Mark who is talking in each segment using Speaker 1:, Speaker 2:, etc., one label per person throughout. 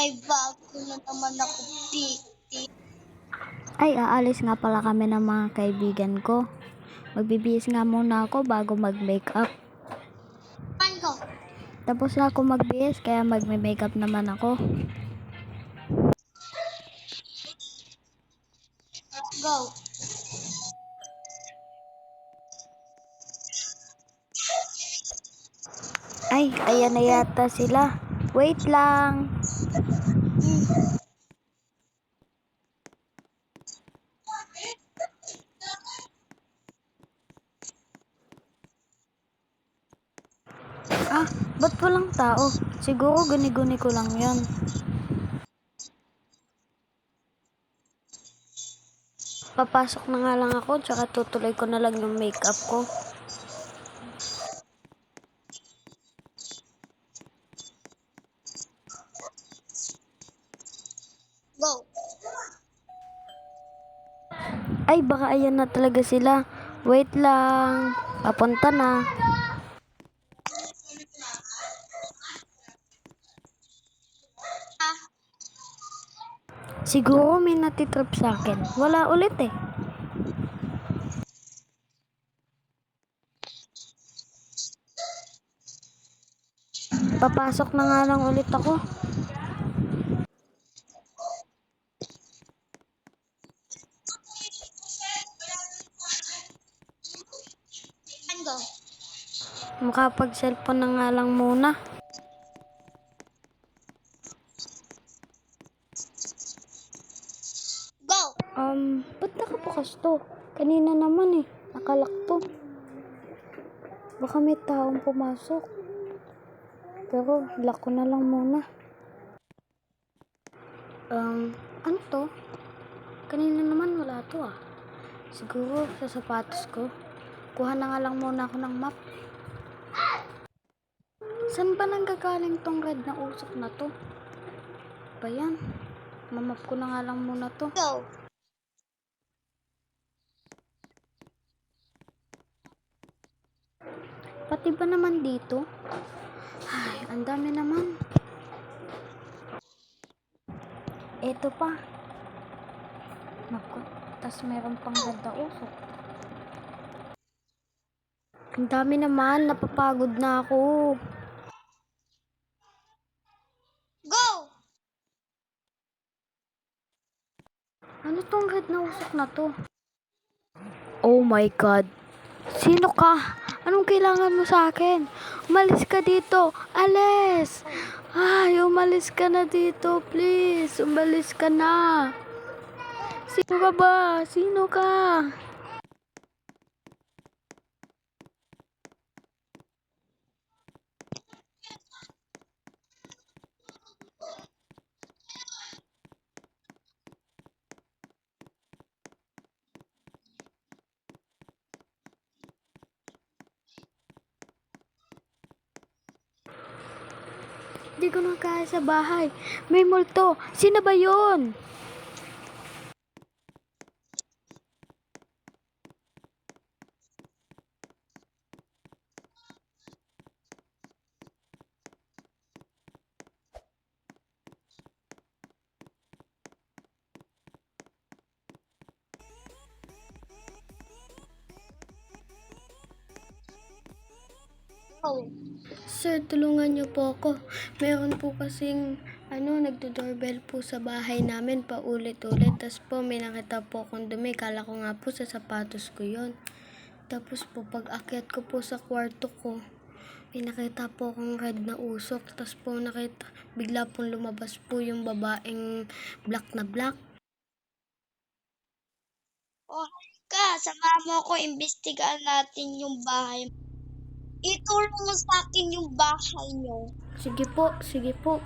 Speaker 1: May bago na naman ako,
Speaker 2: Ay, aalis nga pala kami ng mga kaibigan ko. Magbibihis nga muna ako bago mag-makeup.
Speaker 1: Go.
Speaker 2: Tapos na ako magbihis, kaya magme-makeup naman ako.
Speaker 1: Go.
Speaker 2: Ay, ayan na yata sila. Wait lang. Ah, ba't walang tao? Siguro guni-guni ko lang yan. Papasok na nga lang ako, tsaka tutuloy ko na lang yung makeup ko.
Speaker 1: Go.
Speaker 2: Ay, baka ayan na talaga sila. Wait lang. Papunta na. Siguro may natitrip sa akin. Wala ulit eh. Papasok na nga lang ulit ako.
Speaker 1: Go.
Speaker 2: Makapag-cellphone na nga lang muna.
Speaker 1: Go.
Speaker 2: Ba't nakabukas to? Kanina naman eh. Nakalak to. Baka may taong pumasok. Pero, lock ko na lang muna. Ano to? Kanina naman wala to ah. Siguro sa sapatos ko. Kuha na nga lang muna ako ng map. Saan ba nanggagaling tong red na usok na to? Ba yan? Mamap ko na nga lang muna to.
Speaker 1: Go.
Speaker 2: Pati ba naman dito? Ay, ang dami naman. Eto pa. Naku, tas meron pang red na usok. Ang dami naman, napapagod na ako.
Speaker 1: Go.
Speaker 2: Ano tong red na usok na to? Oh my God. Sino ka? Anong kailangan mo sa akin? Umalis ka dito. Alis! Ay, umalis ka na dito, please. Umalis ka na. Sino ka ba? Sino ka? Hindi ko na kaya sa bahay. May multo. Sino ba yun?
Speaker 1: Go.
Speaker 2: Sir, tulungan niyo po ako. Meron po kasing nagdo-doorbell po sa bahay namin paulit-ulit. Tapos po may nakita po akong dumi. Kala ko nga po sa sapatos ko yon. Tapos po pag akyat ko po sa kwarto ko, may nakita po akong red na usok. Tapos po bigla pong lumabas po yung babaeng black na black.
Speaker 1: Oh, sama mo ko, imbestigahan natin yung bahay. Itulong mo sa akin yung bahay nyo.
Speaker 2: Sige po, sige po.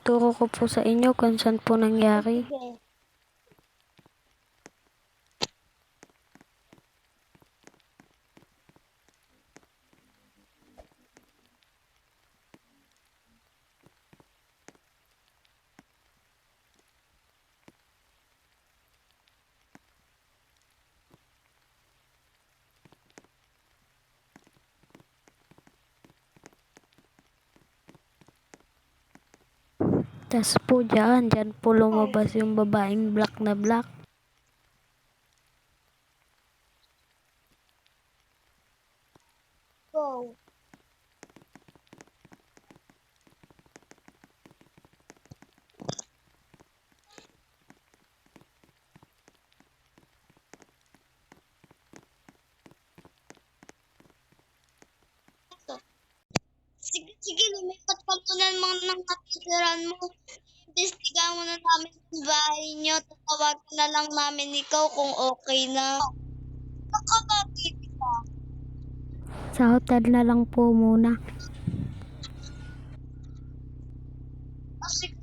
Speaker 2: Turo ko po sa inyo kung saan po nangyari.
Speaker 1: Sige.
Speaker 2: Tas po dyan po lumabas yung babaeng black na black.
Speaker 1: Go. Sige, lumipat ka muna ng natitirahan mo. Imbestigahan muna namin yung bahay niyo. Tatawagan na lang namin ikaw kung okay na. Nakakatid ka.
Speaker 2: Sa hotel na lang po muna.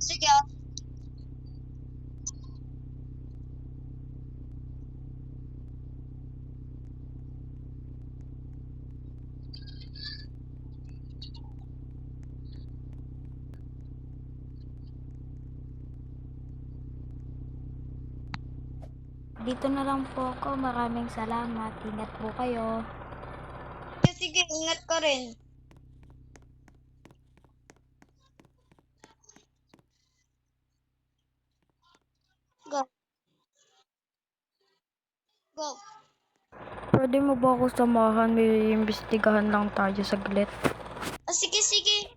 Speaker 1: Sige.
Speaker 2: Dito na lang po ako. Maraming salamat. Ingat po kayo.
Speaker 1: Sige, ingat ka rin. Go. Go.
Speaker 2: Pwede mo ba ako samahan? May imbestigahan lang tayo saglit.
Speaker 1: Sige.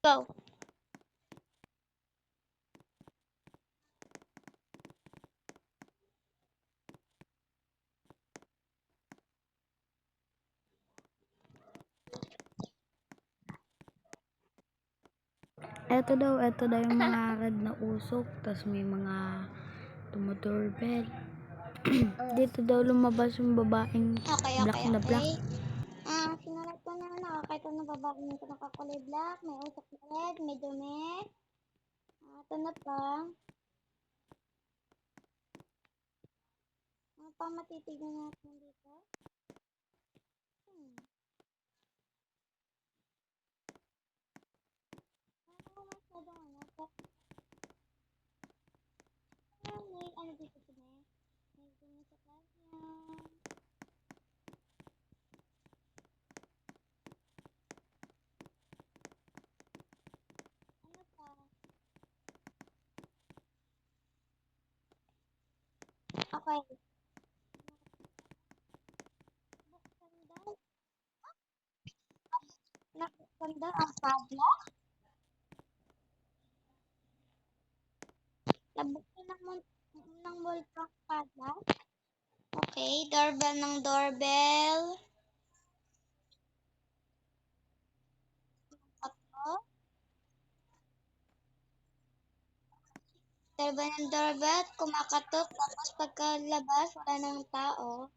Speaker 1: Go.
Speaker 2: Eto daw yung mga red na usok. Tas may mga tumodoorbell. Dito daw lumabas yung babaeng black na black.
Speaker 1: Sinulat ko na nakakita ng babae nito nakakulay black, may usok na red, may dumi. Ito na pa. Ano pa matitignan natin dito? Ano masyadong may ano dito dumi? May dumi sa kanya. Ano pa? Okay. Buksan daw ang padlock. Nabuksan ng multong padlock. Okay, doorbell ng doorbell. Tatlo. Doorbell ng doorbell, kumakatok, tapos pagkalabas, wala nang tao.